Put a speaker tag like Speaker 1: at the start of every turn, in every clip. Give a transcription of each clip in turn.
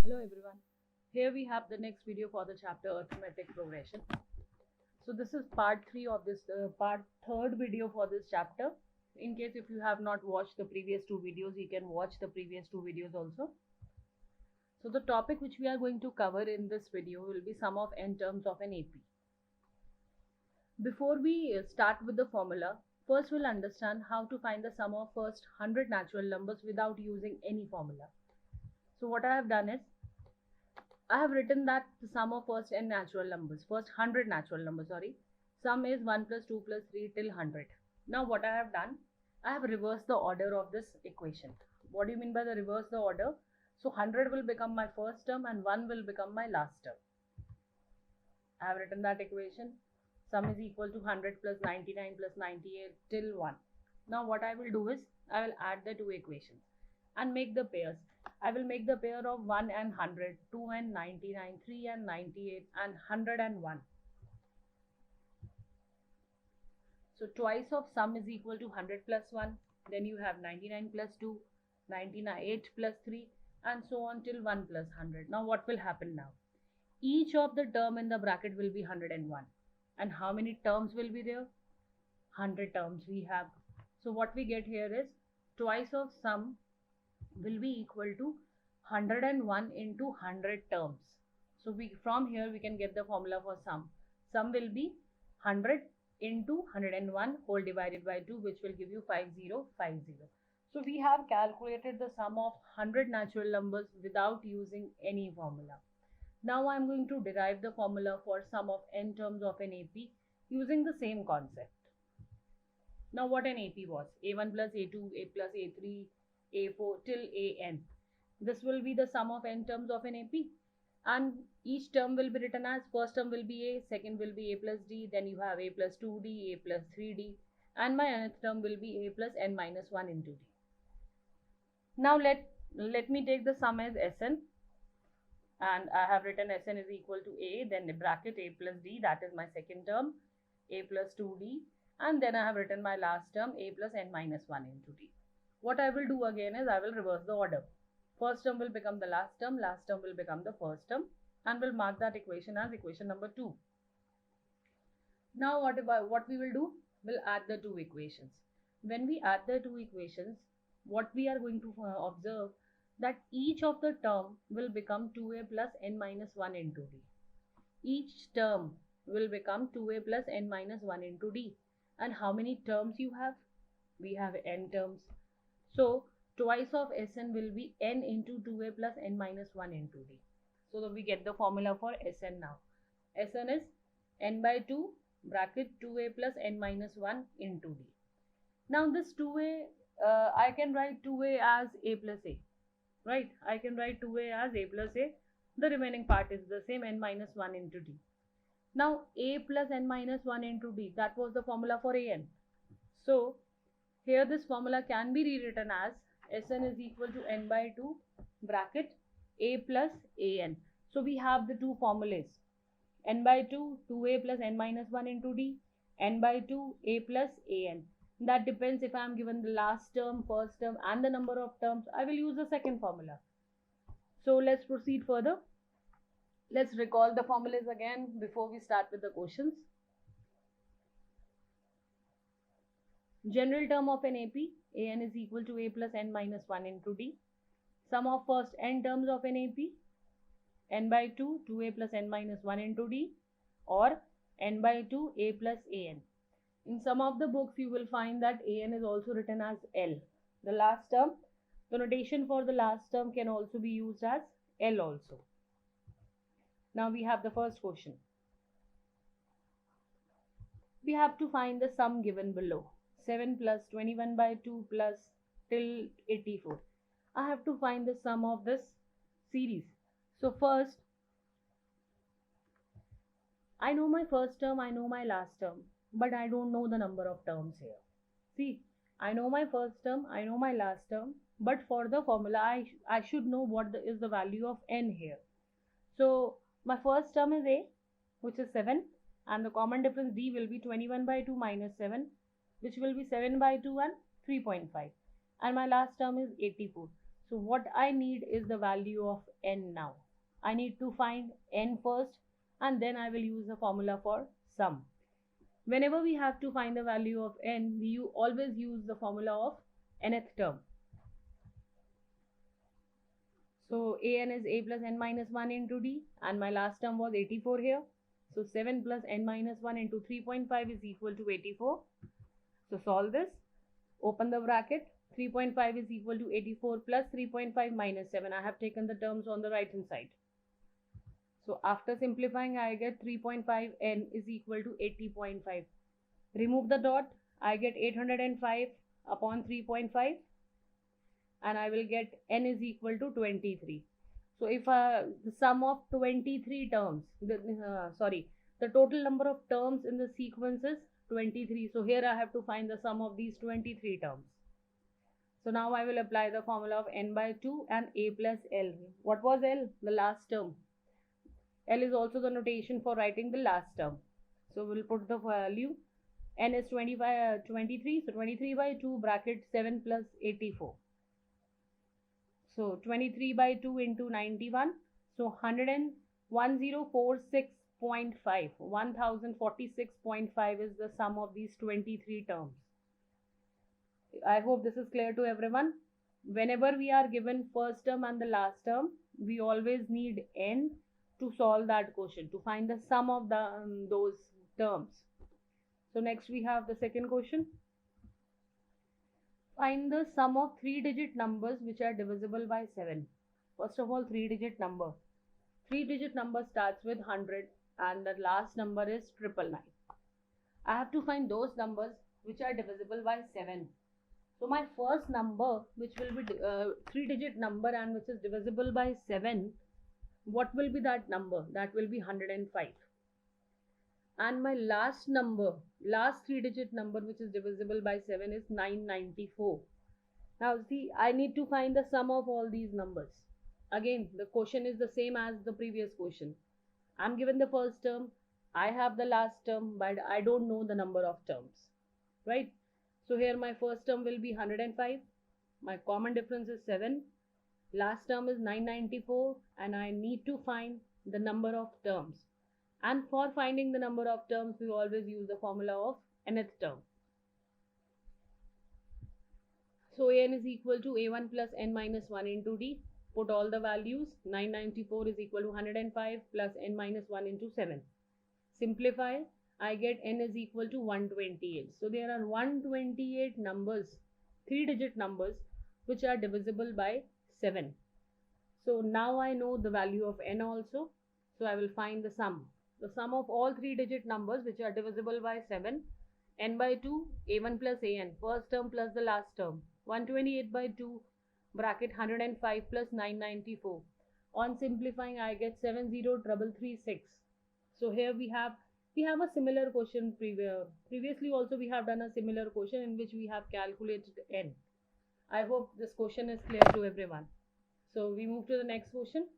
Speaker 1: Hello everyone. Here we have the next video for the chapter arithmetic progression. So this is part 3 of this part third video for this chapter. In case if you have not watched the previous two videos, you can watch the previous two videos also. So the topic which we are going to cover in this video will be sum of n terms of an AP. Before we start with the formula, first we'll understand how to find the sum of first 100 natural numbers without using any formula. So what I have done is, I have written that the sum of first 100 natural numbers, sum is 1 plus 2 plus 3 till 100. Now what I have done, I have reversed the order of this equation. What do you mean by the reverse the order? So 100 will become my first term and 1 will become my last term. I have written that equation. Sum is equal to 100 plus 99 plus 98 till 1. Now what I will do is, I will add the two equations and make the pairs. I will make the pair of 1 and 100, 2 and 99, 3 and 98 and 100 and 1. So twice of sum is equal to 100 plus 1. Then you have 99 plus 2, 98 plus 3 and so on till 1 plus 100. Now what will happen now? Each of the term in the bracket will be 101. And how many terms will be there? 100 terms we have. So what we get here is twice of sum will be equal to 101 into 100 terms. So from here we can get the formula for sum. Sum will be 100 into 101 whole divided by 2, which will give you 5050. So we have calculated the sum of 100 natural numbers without using any formula. Now I am going to derive the formula for sum of n terms of an AP using the same concept. Now what an AP was? A1 plus A2, A plus A3, A4 till AN. This will be the sum of n terms of an AP, and each term will be written as, first term will be A, second will be A plus D, then you have A plus 2D, A plus 3D, and my nth term will be A plus n minus 1 into D. Now let me take the sum as Sn, and I have written Sn is equal to A, then the bracket A plus D, that is my second term, A plus 2D, and then I have written my last term A plus n minus 1 into D. What I will do again is, I will reverse the order. First term will become the last term will become the first term, and will mark that equation as equation number 2. Now what we will do, we'll add the two equations. When we add the two equations, what we are going to observe, that each of the term will become 2a plus n minus 1 into D. Each term will become 2a plus n minus 1 into D. And how many terms you have? We have n terms. So twice of Sn will be n into 2a plus n minus 1 into D. So that we get the formula for Sn now. Sn is n by 2 bracket 2a plus n minus 1 into D. Now this 2a, I can write 2a as a plus a. Right? I can write 2a as a plus a. The remaining part is the same, n minus 1 into D. Now a plus n minus 1 into D, that was the formula for an. So here this formula can be rewritten as Sn is equal to n by 2 bracket a plus an. So we have the two formulas, n by 2, 2a plus n minus 1 into D, n by 2, a plus an. That depends if I am given the last term, first term and the number of terms, I will use the second formula. So let's proceed further. Let's recall the formulas again before we start with the questions. General term of an AP, an is equal to a plus n minus 1 into D. Sum of first n terms of an AP, n by 2, 2a plus n minus 1 into D, or n by 2, a plus an. In some of the books you will find that an is also written as L. The last term, the notation for the last term can also be used as L also. Now we have the first question. We have to find the sum given below. 7 plus 21 by 2 plus till 84. I have to find the sum of this series. So first, I know my first term, I know my last term, but I don't know the number of terms here. See, I know my first term, I know my last term, but for the formula, I should know what is the value of n here. So my first term is a, which is 7, and the common difference D will be 21 by 2 minus 7, which will be 7 by 2 and 3.5. And my last term is 84. So what I need is the value of n now. I need to find n first and then I will use the formula for sum. Whenever we have to find the value of n, we always use the formula of nth term. So an is a plus n minus 1 into d, and my last term was 84 here. So 7 plus n minus 1 into 3.5 is equal to 84. So solve this. Open the bracket. 3.5 is equal to 84 plus 3.5 minus 7. I have taken the terms on the right hand side. So after simplifying, I get 3.5 n is equal to 80.5. Remove the dot. I get 805 upon 3.5. And I will get n is equal to 23. So if the sum of 23 terms, the total number of terms in the sequence is 23. So here I have to find the sum of these 23 terms. So now I will apply the formula of n by 2 and a plus l. What was l? The last term. L is also the notation for writing the last term. So we'll put the value. N is 23. So 23 by 2 bracket 7 plus 84. So 23 by 2 into 91. So 1046.5. 1046.5 is the sum of these 23 terms. I hope this is clear to everyone. Whenever we are given first term and the last term, we always need n to solve that question, to find the sum of those terms. So next we have the second question. Find the sum of 3-digit numbers which are divisible by 7. First of all, 3-digit number. 3-digit number starts with 100 and the last number is 999. I have to find those numbers which are divisible by 7. So my first number, which will be 3-digit number and which is divisible by 7, what will be that number? That will be 105. And my last number, last 3-digit number which is divisible by 7 is 994. Now see, I need to find the sum of all these numbers. Again, the question is the same as the previous question. I'm given the first term, I have the last term, but I don't know the number of terms, right? So here my first term will be 105. My common difference is 7. Last term is 994 and I need to find the number of terms. And for finding the number of terms, we always use the formula of nth term. So an is equal to a1 plus n minus 1 into d. Put all the values. 994 is equal to 105 plus n minus 1 into 7. Simplify. I get n is equal to 128. So there are 128 numbers, 3-digit numbers, which are divisible by 7. So now I know the value of n also. So I will find the sum. The sum of all 3-digit numbers which are divisible by 7. N by 2, a1 plus an, first term plus the last term. 128 by 2, bracket 105 plus 994. On simplifying, I get 70336. So here we have a similar question previously also we have done a similar question in which we have calculated n. I hope this question is clear to everyone. So we move to the next question.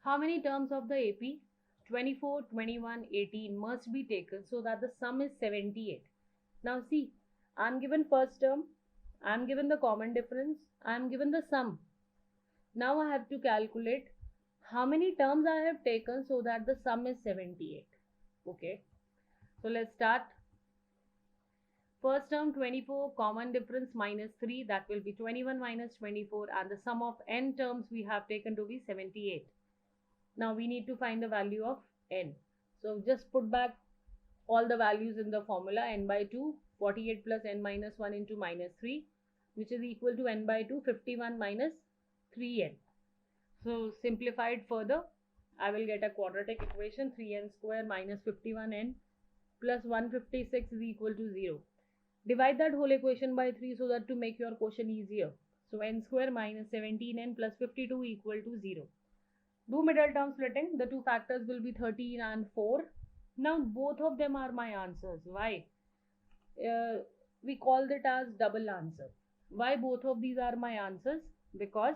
Speaker 1: How many terms of the AP 24, 21, 18 must be taken so that the sum is 78? Now see, I am given first term, I am given the common difference, I am given the sum. Now I have to calculate how many terms I have taken so that the sum is 78. Okay, so let's start. First term 24, common difference minus 3, that will be 21 minus 24, and the sum of n terms we have taken to be 78. Now we need to find the value of n. So just put back all the values in the formula. N by 2, 48 plus n minus 1 into minus 3, which is equal to n by 2, 51 minus 3n. So simplified further, I will get a quadratic equation. 3n square minus 51n plus 156 is equal to 0. Divide that whole equation by 3 so that to make your question easier. So n square minus 17n plus 52 equal to 0. Do middle term splitting. The two factors will be 13 and 4. Now both of them are my answers. Why? We call it as double answer. Why both of these are my answers? Because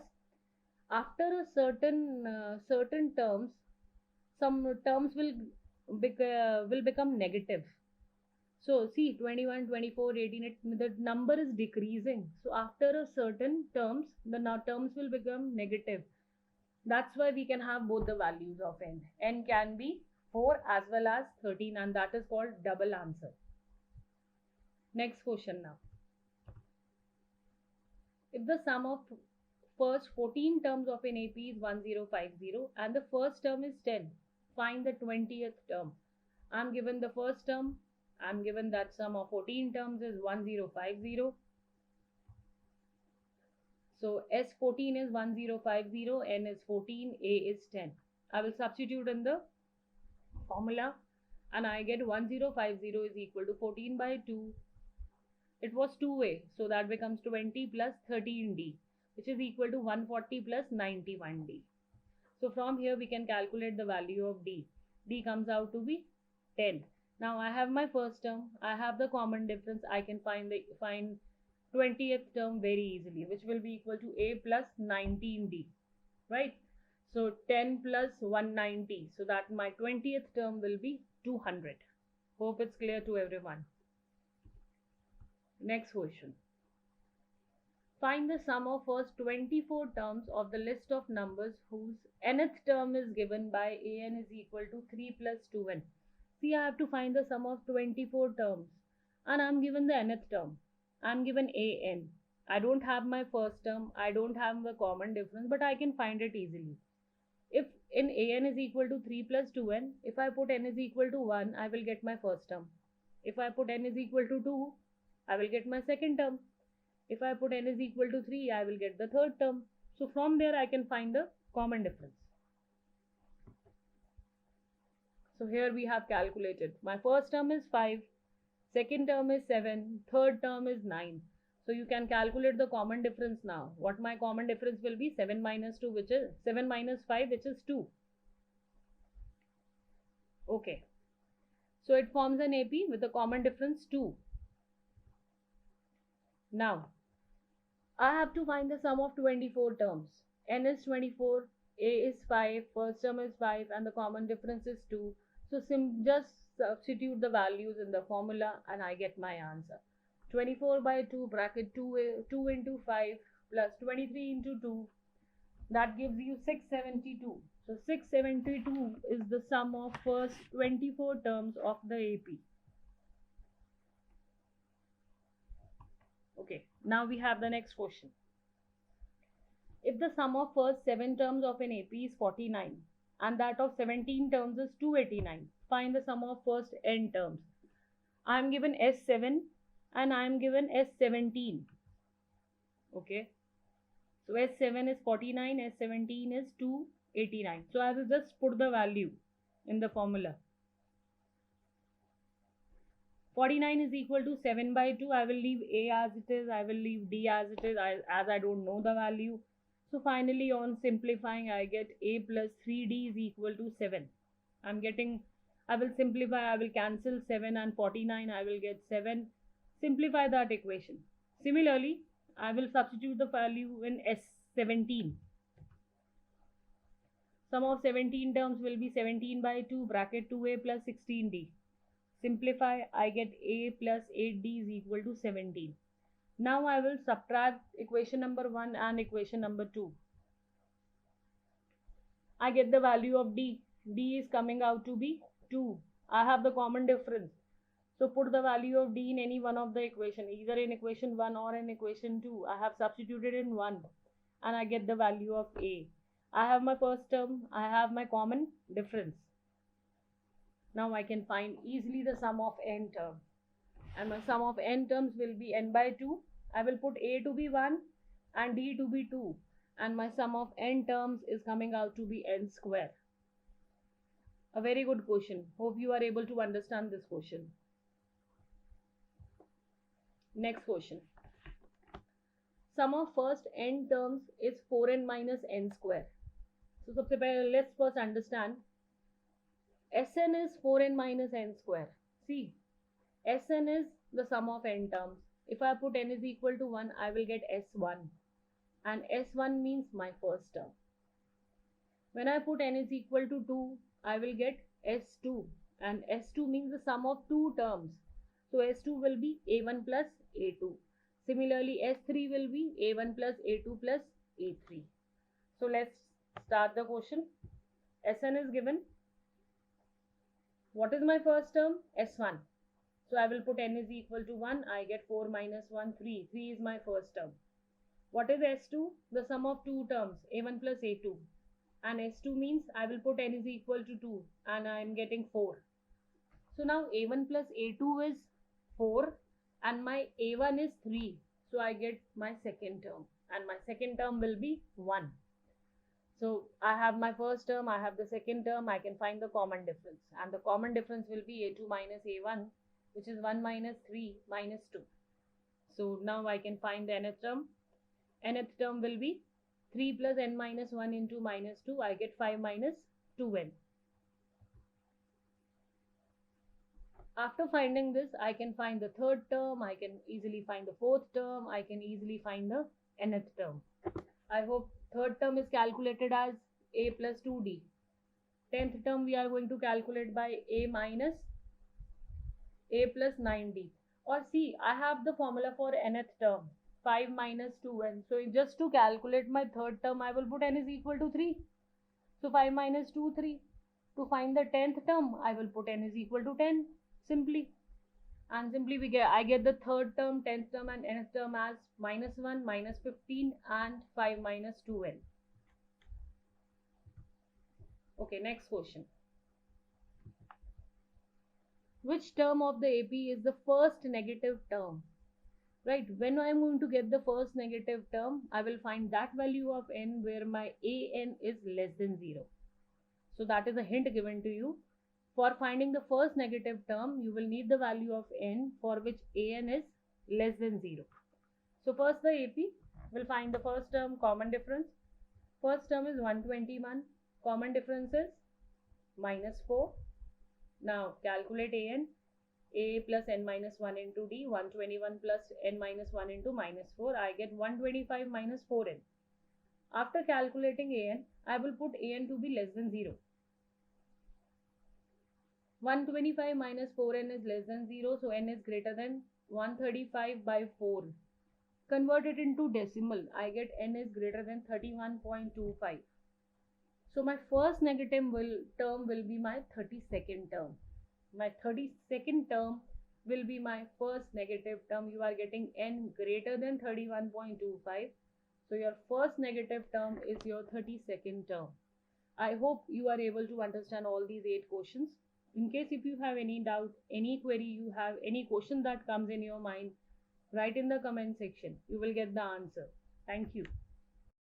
Speaker 1: after a certain terms, some terms will become negative. So see 21, 24, 18, the number is decreasing. So after a certain terms, the terms will become negative. That's why we can have both the values of n. N can be 4 as well as 13, and that is called double answer. Next question now. If the sum of first 14 terms of an AP is 1050 and the first term is 10, find the 20th term. I'm given the first term. I'm given that sum of 14 terms is 1050. So S14 is 1050, N is 14, A is 10. I will substitute in the formula and I get 1050 is equal to 14 by 2. It was 2A, so that becomes 20 plus 13D, which is equal to 140 plus 91D. So from here we can calculate the value of D. D comes out to be 10. Now I have my first term, I have the common difference, I can find 20th term very easily, which will be equal to A plus 19D, right? So 10 plus 190, so that my 20th term will be 200. Hope it's clear to everyone. Next question. Find the sum of first 24 terms of the list of numbers whose nth term is given by an is equal to 3 plus 2n. See, I have to find the sum of 24 terms and I'm given the nth term. I'm given an. I don't have my first term, I don't have the common difference, but I can find it easily. If in an is equal to 3 plus 2n, if I put n is equal to 1, I will get my first term. If I put n is equal to 2, I will get my second term. If I put n is equal to 3, I will get the third term. So from there I can find the common difference. So here we have calculated. My first term is 5. Second term is 7, third term is 9. So you can calculate the common difference now. What my common difference will be? 7 minus 2, which is 7 minus 5, which is 2. Okay. So it forms an AP with a common difference 2. Now, I have to find the sum of 24 terms. N is 24, A is 5, first term is 5, and the common difference is 2. So just substitute the values in the formula and I get my answer. 24 by 2 bracket 2 into 5 plus 23 into 2. That gives you 672. So 672 is the sum of first 24 terms of the AP. Okay, now we have the next question. If the sum of first 7 terms of an AP is 49 and that of 17 terms is 289, find the sum of first n terms. I am given S7 and I am given S17. Okay, so S7 is 49, S17 is 289. So I will just put the value in the formula. 49 is equal to 7 by 2. I will leave A as it is. I will leave D as it is, as I don't know the value. So finally on simplifying, I get A plus 3D is equal to 7. I will simplify, I will cancel 7 and 49. I will get 7. Simplify that equation. Similarly, I will substitute the value in S17. Sum of 17 terms will be 17 by 2 bracket 2A plus 16D. Simplify, I get A plus 8D is equal to 17. Now I will subtract equation number 1 and equation number 2. I get the value of D. D is coming out to be 2. I have the common difference. So put the value of D in any one of the equation, either in equation 1 or in equation 2. I have substituted in 1 and I get the value of A. I have my first term, I have my common difference. Now I can find easily the sum of n terms. And my sum of n terms will be n by 2. I will put A to be 1 and D to be 2. And my sum of n terms is coming out to be n square. A very good question. Hope you are able to understand this question. Next question. Sum of first n terms is 4n minus n square. So let's first understand. Sn is 4n minus n square. See, Sn is the sum of n terms. If I put n is equal to 1, I will get S1. And S1 means my first term. When I put n is equal to 2, I will get S2. And S2 means the sum of 2 terms. So S2 will be A1 plus A2. Similarly, S3 will be A1 plus A2 plus A3. So let's start the question. Sn is given. What is my first term? S1. So I will put n is equal to 1. I get 4 minus 1, 3. 3 is my first term. What is S2? The sum of two terms, A1 plus A2. And S2 means I will put n is equal to 2 and I am getting 4. So now A1 plus A2 is 4 and my A1 is 3. So I get my second term and my second term will be 1. So I have my first term, I have the second term, I can find the common difference. And the common difference will be A2 minus A1, which is 1 minus 3 minus 2. So now I can find the nth term. Nth term will be 3 plus n minus 1 into minus 2. I get 5 minus 2n. After finding this, I can find the third term, I can easily find the fourth term, I can easily find the nth term. I hope third term is calculated as a plus 2d. 10th term we are going to calculate by a minus a plus 9d. Or see, I have the formula for nth term, 5 minus 2n. So just to calculate my third term, I will put n is equal to 3. So 5 minus 2, 3. To find the 10th term, I will put n is equal to 10. Simply. And simply I get the third term, 10th term and nth term as minus 1, minus 15 and 5 minus 2n. Okay, next question. Which term of the AP is the first negative term? Right, when I am going to get the first negative term, I will find that value of n where my an is less than 0. So that is a hint given to you. For finding the first negative term, you will need the value of n for which an is less than 0. So first the AP will find the first term common difference. First term is 121. Common difference is minus 4. Now calculate an. A plus n minus 1 into d. 121 plus n minus 1 into minus 4. I get 125 minus 4n. After calculating an, I will put an to be less than 0. 125 minus 4n is less than 0, so n is greater than 135 by 4. Convert it into decimal, I get n is greater than 31.25. So my first negative term will be my 32nd term. My 32nd term will be my first negative term. You are getting n greater than 31.25. So your first negative term is your 32nd term. I hope you are able to understand all these 8 questions. In case if you have any doubt, any query, you have any question that comes in your mind, write in the comment section. You will get the answer. Thank you.